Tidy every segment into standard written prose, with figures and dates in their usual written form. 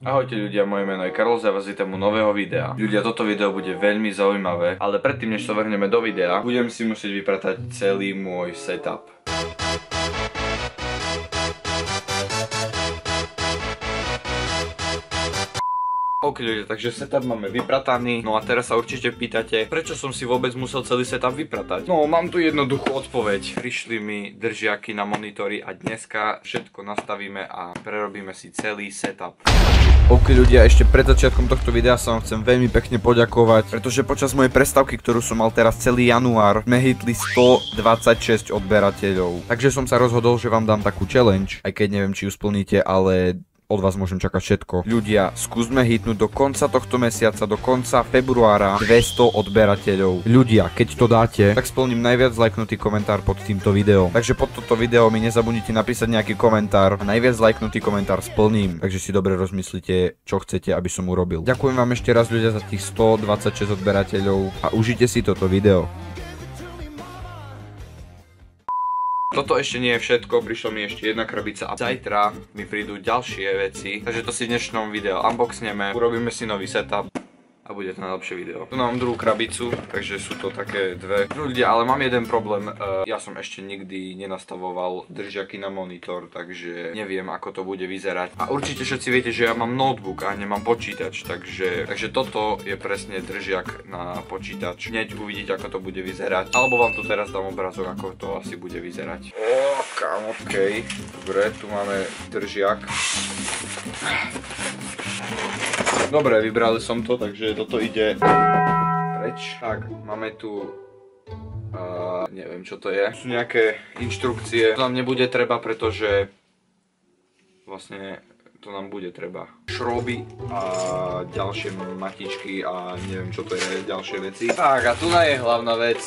Ahojte ľudia, moje meno je Karol, za vás vítam u nového videa. Ľudia, toto video bude veľmi zaujímavé, ale predtým než sa vrhneme do videa, budem si musieť vypratať celý môj setup. Ok ľudia, takže setup máme vyprataný, no a teraz sa určite pýtate, prečo som si vôbec musel celý setup vypratať? No, mám tu jednoduchú odpoveď. Prišli mi držiaky na monitory a dneska všetko nastavíme a prerobíme si celý setup. Ok ľudia, ešte pred začiatkom tohto videa sa vám chcem veľmi pekne poďakovať, pretože počas mojej prestávky, ktorú som mal teraz celý január, sme hitli 126 odberateľov. Takže som sa rozhodol, že vám dám takú challenge, aj keď neviem, či ju splníte, ale od vás môžem čakať všetko. Ľudia, skúsme hitnúť do konca tohto mesiaca, do konca februára 200 odberateľov. Ľudia, keď to dáte, tak splním najviac lajknutý komentár pod týmto videom. Takže pod toto video mi nezabudnite napísať nejaký komentár a najviac lajknutý komentár splním. Takže si dobre rozmyslite, čo chcete, aby som urobil. Ďakujem vám ešte raz ľudia za tých 126 odberateľov a užite si toto video. Toto ešte nie je všetko, prišla mi ešte jedna krabica a zajtra mi prídu ďalšie veci, takže to si v dnešnom videu unboxneme, urobíme si nový setup a bude to najlepšie video. Tu mám druhú krabicu, takže sú to také dve. Ľudia, ale mám jeden problém, ja som ešte nikdy nenastavoval držiaky na monitor, takže neviem, ako to bude vyzerať. A určite všetci viete, že ja mám notebook a nemám počítač, takže toto je presne držiak na počítač. Hneď uvidíte, ako to bude vyzerať, alebo vám tu teraz dám obrazok, ako to asi bude vyzerať. Okej, dobre, tu máme držiak. Dobre, vybrali som to, takže toto ide preč. Tak, máme tu, neviem čo to je, sú nejaké inštrukcie, to nám nebude treba, pretože vlastne to nám bude treba šroby a ďalšie matičky a neviem čo to je, ďalšie veci. Tak a tu je hlavná vec,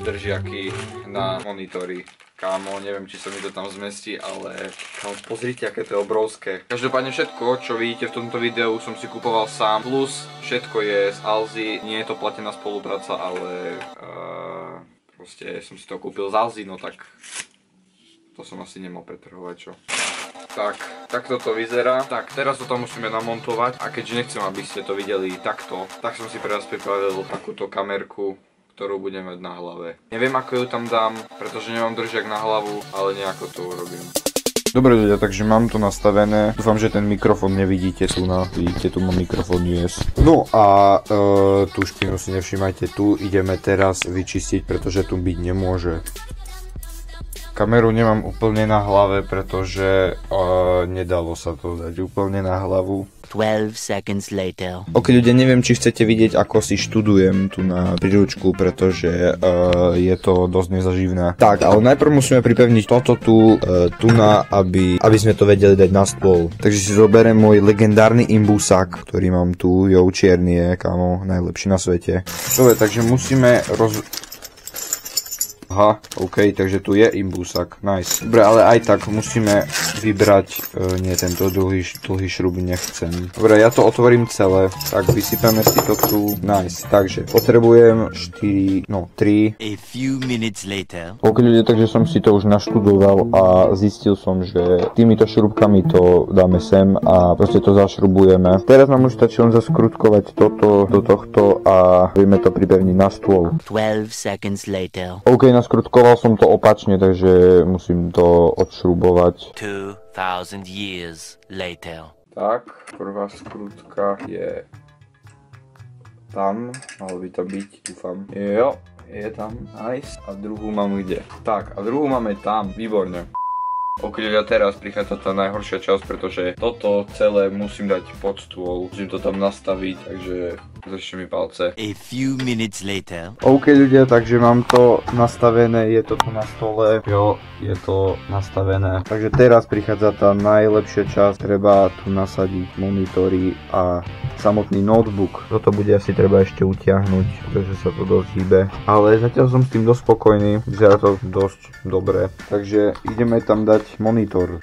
držiaky na monitory. Kámo, neviem, či sa mi to tam zmestí, ale kámo, pozrite, aké to je obrovské. Každopádne všetko, čo vidíte v tomto videu, som si kupoval sám, plus všetko je z Alzy. Nie je to platená spolupráca, ale proste som si to kúpil z Alzy, no tak to som asi nemal pretrhovať, čo. Tak, takto to vyzerá. Tak, teraz to tam musíme namontovať a keďže nechcem, aby ste to videli takto, tak som si pre vás pripravil takúto kamerku, ktorú budem mať na hlave. Neviem, ako ju tam dám, pretože nemám držiak na hlavu, ale nejako to urobím. Dobre ľudia, takže mám to nastavené. Dúfam, že ten mikrofón nevidíte tu vidíte, tu mám mikrofón US. No a tú špinu si nevšímajte, tu ideme teraz vyčistiť, pretože tu byť nemôže. Kameru nemám úplne na hlave, pretože nedalo sa to dať úplne na hlavu. 12 seconds later. Ok ľudia, neviem, či chcete vidieť, ako si študujem tu na príručku, pretože je to dosť nezaživné. Tak, ale najprv musíme pripevniť toto tu, aby sme to vedeli dať na stôl. Takže si zoberiem môj legendárny imbusák, ktorý mám tu, čierny je, kámo, najlepší na svete. Dobre, takže musíme Aha, ok, takže tu je imbusák, nice. Dobre, ale aj tak musíme vybrať, nie, tento dlhý šrub nechcem. Dobre, ja to otvorím celé, tak vysypeme si to tu, nice. Takže potrebujem 3. A few minutes later. Ok ľudia, takže som si to už naštudoval a zistil som, že týmito šrubkami to dáme sem a proste to zašrubujeme. Teraz nám už stačí len zaskrutkovať toto do tohto a vieme to pripevniť na stôl. 12 seconds later. Ok, naskrutkoval som to opačne, takže musím to odšrubovať. 2000 years later. Tak, prvá skrutka je tam, malo by to byť, dúfam. Jo, je tam, nice. A druhú mám kde? Tak, a druhú máme tam, výborne. Ok, ľudia, teraz prichádza tá najhoršia časť, pretože toto celé musím dať pod stôl, musím to tam nastaviť, takže držte mi palce. A few minutes later. Ok ľudia, takže mám to nastavené, je to tu na stole, jo, je to nastavené. Takže teraz prichádza tá najlepšia časť, treba tu nasadiť monitory a samotný notebook. Toto bude asi treba ešte utiahnuť, pretože sa to dosť hýbe. Ale zatiaľ som s tým dosť spokojný, vyzerá to dosť dobre. Takže ideme tam dať monitor.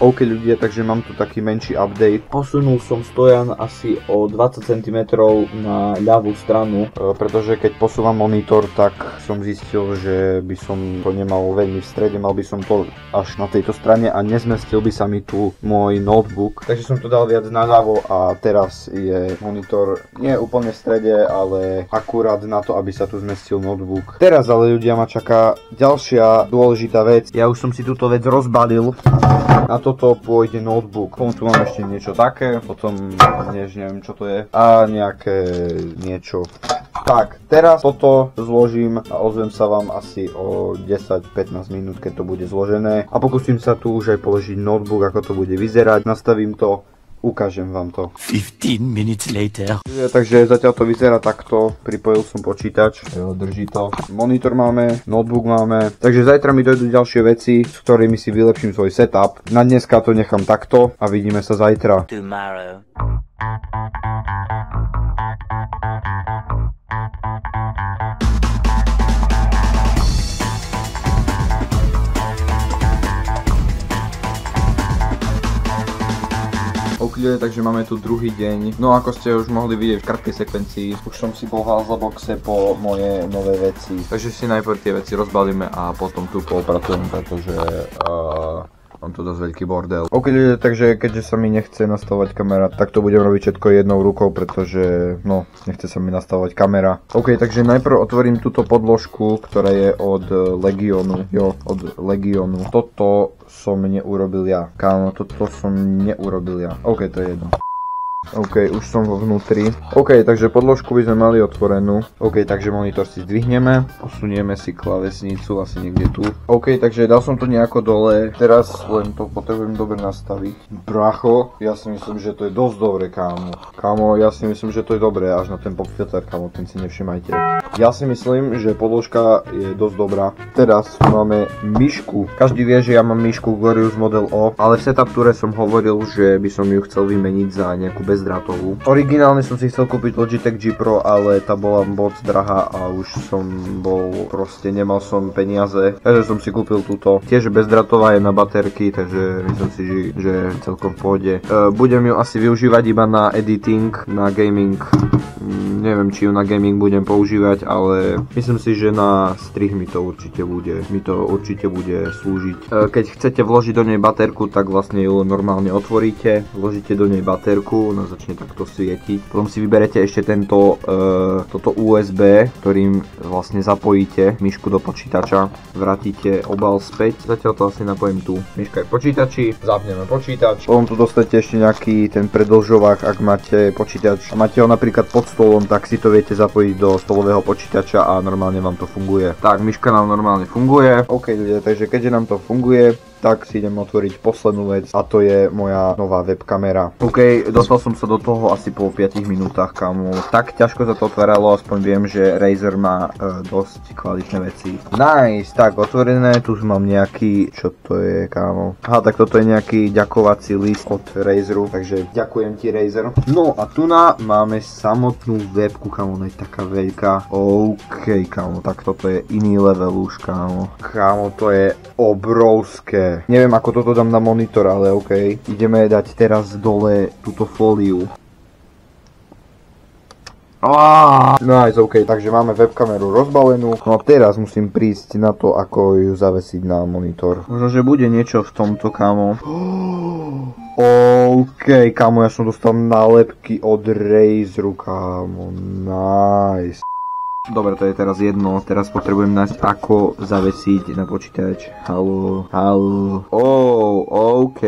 OK ľudia, takže mám tu taký menší update. Posunul som stojan asi o 20 cm na ľavú stranu, pretože keď posúvam monitor, tak som zistil, že by som to nemal veľmi v strede, mal by som to až na tejto strane a nezmestil by sa mi tu môj notebook. Takže som to dal viac naľavo a teraz je monitor nie úplne v strede, ale akurát na to, aby sa tu zmestil notebook. Teraz ale ľudia ma čaká ďalšia dôležitá vec. Ja už som si túto vec rozbalil. Na toto pôjde notebook. Tu mám ešte niečo také, potom neviem čo to je. A nejaké niečo. Tak, teraz toto zložím a ozvem sa vám asi o 10-15 minút, keď to bude zložené. A pokúsim sa tu už aj položiť notebook, ako to bude vyzerať. Nastavím to. Ukážem vám to. 15 minutes later. Takže zatiaľ to vyzerá takto. Pripojil som počítač. Drží to. Monitor máme, notebook máme. Takže zajtra mi dojdú ďalšie veci, s ktorými si vylepším svoj setup. Na dneska to nechám takto a vidíme sa zajtra. Tomorrow. OK, takže máme tu druhý deň. No ako ste už mohli vidieť v krátkej sekvencii, už som si pohľal za boxe po moje nové veci. Takže si najprv tie veci rozbalíme a potom tu popracujeme, pretože mám tu dosť veľký bordel. OK, takže keďže sa mi nechce nastavovať kamera, tak to budem robiť všetko jednou rukou, pretože no, nechce sa mi nastavovať kamera. OK, takže najprv otvorím túto podložku, ktorá je od Legionu. Jo, od Legionu. Toto som neurobil ja. Kámo, toto som neurobil ja. OK, to je jedno. OK, už som vo vnútri. OK, takže podložku by sme mali otvorenú. OK, takže monitor si zdvihneme. Posunieme si klávesnicu asi niekde tu. OK, takže dal som to nejako dole. Teraz len to potrebujem dobre nastaviť. Bracho, ja si myslím, že to je dosť dobre, kámo. Kámo, ja si myslím, že to je dobré. Až na ten popfilter, kámo, ten si nevšimajte. Ja si myslím, že podložka je dosť dobrá. Teraz máme myšku. Každý vie, že ja mám myšku Glorious Model O, ale v setupture som hovoril, že by som ju chcel vymeniť za nejakú bezdrátovú. Originálne som si chcel kúpiť Logitech G Pro, ale tá bola moc drahá a už som bol, proste nemal som peniaze, takže som si kúpil túto. Tiež bezdrátová je na baterky, takže myslím si, že celkom v pohode. Budem ju asi využívať iba na editing, na gaming. Neviem, či ju na gaming budem používať, ale myslím si, že na strih mi to určite bude slúžiť. Keď chcete vložiť do nej baterku, tak vlastne ju normálne otvoríte, vložíte do nej baterku, ona začne takto svietiť. Potom si vyberete ešte toto USB, ktorým vlastne zapojíte myšku do počítača, vrátite obal späť. Zatiaľ to asi napojím tu. Myška je v počítači, zapneme počítač. Potom tu dostanete ešte nejaký ten predĺžovák, ak máte počítač a máte ho napríklad pod stolom, tak si to viete zapojiť do stolového počítača a normálne vám to funguje. Tak, myška nám normálne funguje. OK ľudia, takže keďže nám to funguje, tak si idem otvoriť poslednú vec a to je moja nová webkamera. OK, dostal som sa do toho asi po 5 minútach, kámo. Tak ťažko sa to otváralo, aspoň viem, že Razer má dosť kvalitné veci. Nice, tak otvorené, tu mám nejaký, čo to je, kámo? Aha, tak toto je nejaký ďakovací list od Razeru, takže ďakujem ti, Razer. No a tu máme samotnú webku, kámo, ona je taká veľká. OK, kámo, tak toto je iný level už, kámo. Kámo, to je obrovské. Neviem, ako toto dám na monitor, ale OK. Ideme dať teraz dole túto fóliu. Nice, OK, takže máme webkameru rozbalenú. No a teraz musím prísť na to, ako ju zavesiť na monitor. Možno, že bude niečo v tomto, kámo. OK, kámo, ja som dostal nálepky od Razeru, kámo. Nice. Dobre, to je teraz jedno, teraz potrebujem nájsť, ako zavesiť na počítač. Haló. OK,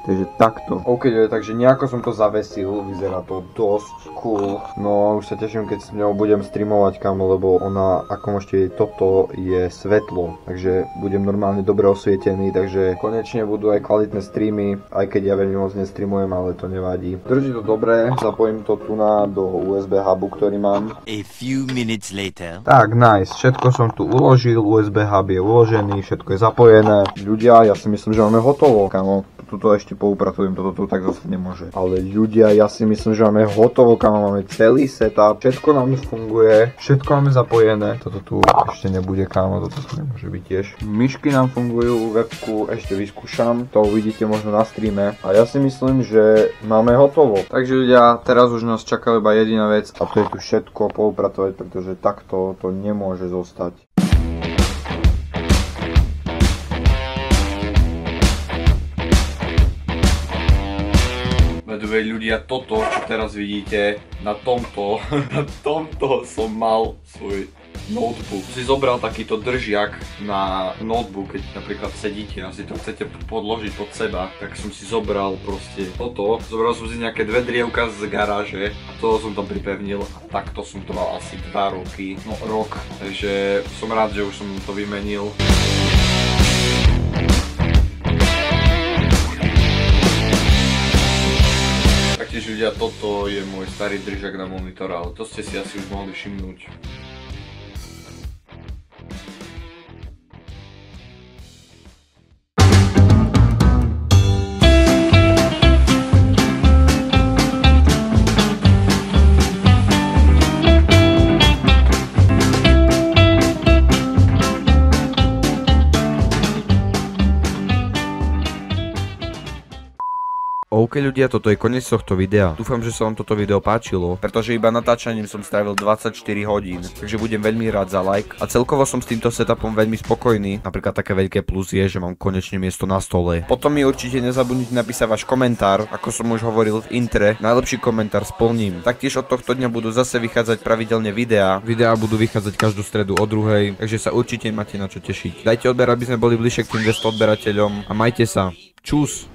takže takto. OK, takže nejako som to zavesil, vyzerá to dosť cool. No, už sa teším, keď s ňou budem streamovať, kámo, lebo ona, ako môžete vidieť, toto je svetlo, takže budem normálne dobre osvietený, takže konečne budú aj kvalitné streamy, aj keď ja veľmi moc nestreamujem, ale to nevadí. Drží to dobre, zapojím to tu do USB hubu, ktorý mám. A few minutes later. Tak, nice, všetko som tu uložil, USB hub je uložený, všetko je zapojené. Ľudia, ja si myslím, že máme hotovo, kámo. toto ešte poupratujem, toto tu tak zase nemôže. Ale ľudia, ja si myslím, že máme hotovo, kámo, máme celý setup, všetko nám funguje, všetko máme zapojené. Toto tu ešte nebude, kámo, toto tu nemôže byť tiež. Myšky nám fungujú, webku ešte vyskúšam, to uvidíte možno na streame. A ja si myslím, že máme hotovo. Takže ľudia, teraz už nás čaká iba jediná vec a to je tu všetko poupratovať, pretože takto to nemôže zostať. Ľudia, toto, čo teraz vidíte, na tomto som mal svoj notebook. Si zobral takýto držiak na notebook, keď napríklad sedíte a si to chcete podložiť pod seba, tak som si zobral proste toto. Zobral som si nejaké dve drievka z garáže a toho som tam pripevnil a takto som to mal asi 2 roky, no rok, takže som rád, že už som to vymenil. Taktiež ľudia, toto je môj starý držak na monitor, ale to ste si asi už mohli všimnúť. OK ľudia, toto je koniec tohto videa. Dúfam, že sa vám toto video páčilo, pretože iba natáčaním som strávil 24 hodín, takže budem veľmi rád za like a celkovo som s týmto setupom veľmi spokojný. Napríklad také veľké plus je, že mám konečne miesto na stole. Potom mi určite nezabudnite napísať váš komentár, ako som už hovoril v intre, najlepší komentár splním. Taktiež od tohto dňa budú zase vychádzať pravidelne videá. Videá budú vychádzať každú stredu o 2:00, takže sa určite máte na čo tešiť. Dajte odber, aby sme boli bližšie k tým 200 odberateľom a majte sa. Čus.